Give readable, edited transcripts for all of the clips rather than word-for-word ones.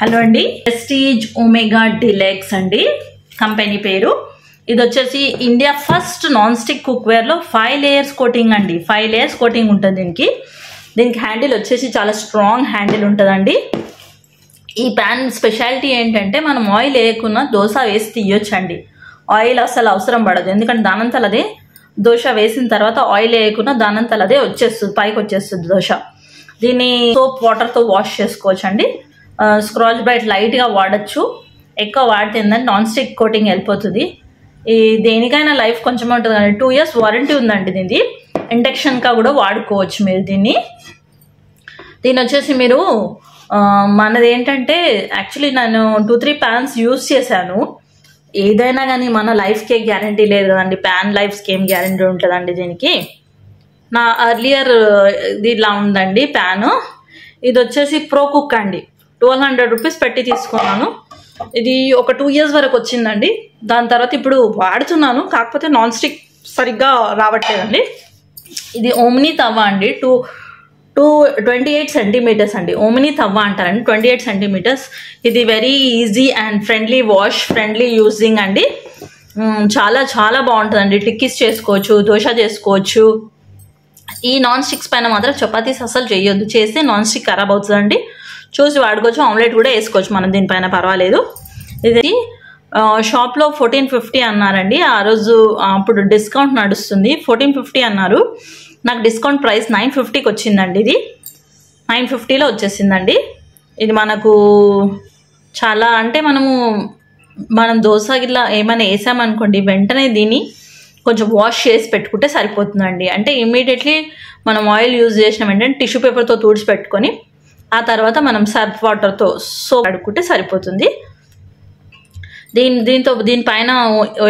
Hello అండి, prestige omega deluxe అండి company పేరు. ఇది వచ్చేసి ఇండియా ఫస్ట్ నాన్ స్టిక్ కుక్వేర్లో 5 లేయర్స్ కోటింగ్ అండి. 5 లేయర్స్ కోటింగ్ ఉంటుంది దీనికి హ్యాండిల్ వచ్చేసి చాలా స్ట్రాంగ్ హ్యాండిల్ ఉంటుందండి. ఈ ప్యాన్ స్పెషాలిటీ ఏంటంటే మనం ఆయిల్ వేయకుండా దోశ వేసి తీయొచ్చండి. ఆయిల్ అసలు అవసరం పడదు, ఎందుకంటే దానంతలదే దోశ వేసిన తర్వాత ఆయిల్ వేయకుండా దానంతలదే వచ్చేస్తుంది, పైకి వచ్చేస్తుంది దోశ. దీన్ని సోప్ వాటర్తో వాష్ చేసుకోవచ్చు అండి. స్క్రాచ్ బ్రైట్ లైట్గా వాడచ్చు, ఎక్కువ వాడితే ఏంటంటే నాన్ స్టిక్ కోటింగ్ వెళ్ళిపోతుంది. ఈ దేనికైనా లైఫ్ కొంచెం ఉంటుంది కానీ 2 years వారంటీ ఉందండి దీనికి. ఇండక్షన్గా కూడా వాడుకోవచ్చు మీరు దీన్ని వచ్చేసి మీరు మనది ఏంటంటే యాక్చువల్లీ నేను 2-3 ప్యాన్స్ యూజ్ చేశాను. ఏదైనా కానీ మన లైఫ్కి గ్యారంటీ లేదు కదండి, ప్యాన్ లైఫ్కి ఏం గ్యారంటీ ఉంటుందండి దీనికి. నా అర్లియర్ ఇది ఇలా ఉందండి ప్యాను. ఇది వచ్చేసి ప్రో కుక్ అండి, 1200 రూపీస్ పెట్టి తీసుకున్నాను. ఇది ఒక 2 years వరకు వచ్చిందండి. దాని తర్వాత ఇప్పుడు వాడుతున్నాను, కాకపోతే నాన్ స్టిక్ సరిగ్గా రావట్లేదండి. ఇది ఓమ్ని తవ్వ అండి, 28 సెంటీమీటర్స్ అండి. ఓమ్ని తవ్వ అంటారండి, 28 సెంటీమీటర్స్. ఇది very easy and friendly, wash friendly using అండి. చాలా చాలా బాగుంటుందండి. టిక్కీస్ చేసుకోవచ్చు, దోశ చేసుకోవచ్చు. ఈ నాన్ స్టిక్స్ పైన మాత్రం చపాతీస్ అసలు చేయొద్దు, చేస్తే నాన్ స్టిక్ ఖరాబ్ అవుతుందండి. చూసి వాడుకోవచ్చు, ఆమ్లెట్ కూడా వేసుకోవచ్చు మనం దీనిపైన, పర్వాలేదు. ఇది షాప్లో 1450 అన్నారండి. ఆ రోజు అప్పుడు డిస్కౌంట్ నడుస్తుంది, 1450 అన్నారు. నాకు డిస్కౌంట్ ప్రైస్ 950కి వచ్చిందండి. ఇది 950లో వచ్చేసిందండి. ఇది మనకు చాలా అంటే మనం దోశ గిట్లా ఏమైనా వేసామనుకోండి, వెంటనే దీన్ని కొంచెం వాష్ చేసి పెట్టుకుంటే సరిపోతుందండి. అంటే ఇమ్మీడియట్లీ మనం ఆయిల్ యూజ్ చేసిన వెంటనే టిష్యూ పేపర్తో తుడిచి పెట్టుకొని ఆ తర్వాత మనం సర్ఫ్ వాటర్తో సోప్ కడుక్కుంటే సరిపోతుంది. దీనిపైన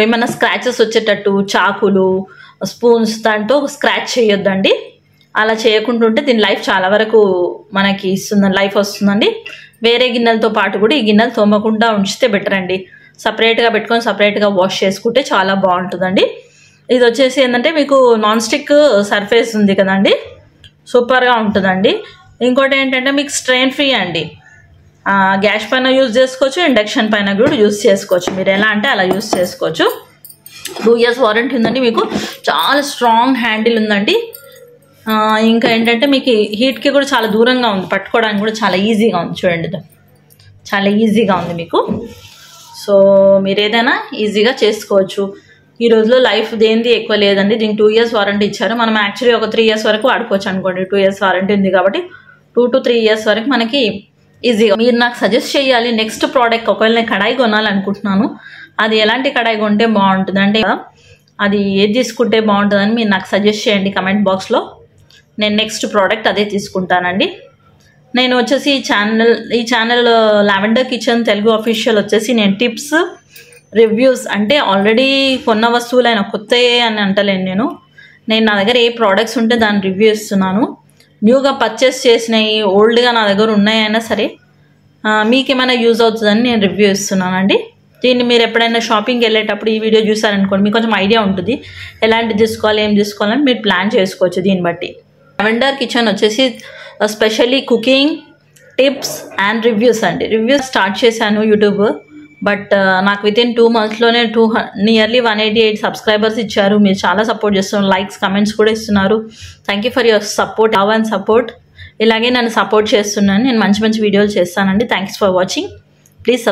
ఏమైనా స్క్రాచెస్ వచ్చేటట్టు చాకులు, స్పూన్స్ దాంతో స్క్రాచ్ చేయొద్దండి. అలా చేయకుంటుంటే దీని లైఫ్ చాలా వరకు మనకి ఇస్తుందండి, లైఫ్ వస్తుందండి. వేరే గిన్నెలతో పాటు కూడా ఈ గిన్నెలు తోమకుండా ఉంచితే బెటర్ అండి. సపరేట్గా పెట్టుకొని సపరేట్గా వాష్ చేసుకుంటే చాలా బాగుంటుందండి. ఇది వచ్చేసి ఏంటంటే మీకు నాన్ స్టిక్ సర్ఫేస్ ఉంది కదండి, సూపర్గా ఉంటుందండి. ఇంకోటి ఏంటంటే మీకు స్ట్రెయిన్ ఫ్రీ అండి. గ్యాస్ పైన యూజ్ చేసుకోవచ్చు, ఇండక్షన్ పైన కూడా యూజ్ చేసుకోవచ్చు. మీరు ఎలా అంటే అలా యూజ్ చేసుకోవచ్చు. 2 years వారంటీ ఉందండి. మీకు చాలా స్ట్రాంగ్ హ్యాండిల్ ఉందండి. ఇంకా ఏంటంటే మీకు హీట్కి కూడా చాలా దూరంగా ఉంది, పట్టుకోవడానికి కూడా చాలా ఈజీగా ఉంది. చూడండి, చాలా ఈజీగా ఉంది మీకు. సో మీరు ఏదైనా ఈజీగా చేసుకోవచ్చు. ఈ రోజులో లైఫ్ దేనిది ఎక్కువ లేదండి. దీనికి 2 years వారంటీ ఇచ్చారు. మనం యాక్చువల్లీ ఒక 3 years వరకు వాడుకోవచ్చు అనుకోండి. 2 years వారంటీ ఉంది కాబట్టి 2 to 3 years వరకు మనకి ఈజీగా. మీరు నాకు సజెస్ట్ చేయాలి నెక్స్ట్ ప్రోడక్ట్. ఒకవేళ నేను కడాయి కొనాలనుకుంటున్నాను, అది ఎలాంటి కడాయి కొంటే బాగుంటుంది అంటే అది ఏది తీసుకుంటే బాగుంటుందని మీరు నాకు సజెస్ట్ చేయండి కమెంట్ బాక్స్లో. నేను నెక్స్ట్ ప్రోడక్ట్ అదే తీసుకుంటానండి. నేను వచ్చేసి ఈ channel lavender kitchen Telugu official వచ్చేసి నేను టిప్స్, రివ్యూస్ అంటే ఆల్రెడీ కొన్న వస్తువులైన కొత్తయే అని అంటలేను. నేను నా దగ్గర ఏ ప్రోడక్ట్స్ ఉంటే దాని రివ్యూ ఇస్తున్నాను. న్యూగా పర్చేస్ చేసినవి, ఓల్డ్గా నా దగ్గర ఉన్నాయైనా సరే మీకు ఏమైనా యూజ్ అవుతుందని నేను రివ్యూ ఇస్తున్నానండి. దీన్ని మీరు ఎప్పుడైనా షాపింగ్కి వెళ్ళేటప్పుడు ఈ వీడియో చూసారనుకోండి, మీకు కొంచెం ఐడియా ఉంటుంది ఎలాంటి తీసుకోవాలి, ఏం తీసుకోవాలని మీరు ప్లాన్ చేసుకోవచ్చు దీన్ని బట్టి. లావెండర్ కిచెన్ వచ్చేసి specially cooking tips and reviews అండి. రివ్యూస్ స్టార్ట్ చేశాను యూట్యూబ్, బట్ నాకు వితిన్ 2 monthsలోనే నియర్లీ 188 సబ్స్క్రైబర్స్ ఇచ్చారు. మీరు చాలా సపోర్ట్ చేస్తున్నారు, లైక్స్, కమెంట్స్ కూడా ఇస్తున్నారు. Thank you for your support, love and support. ఇలాగే నన్ను సపోర్ట్ చేస్తున్నాను. నేను మంచి మంచి వీడియోలు చేస్తానండి. Thanks for watching. ప్లీజ్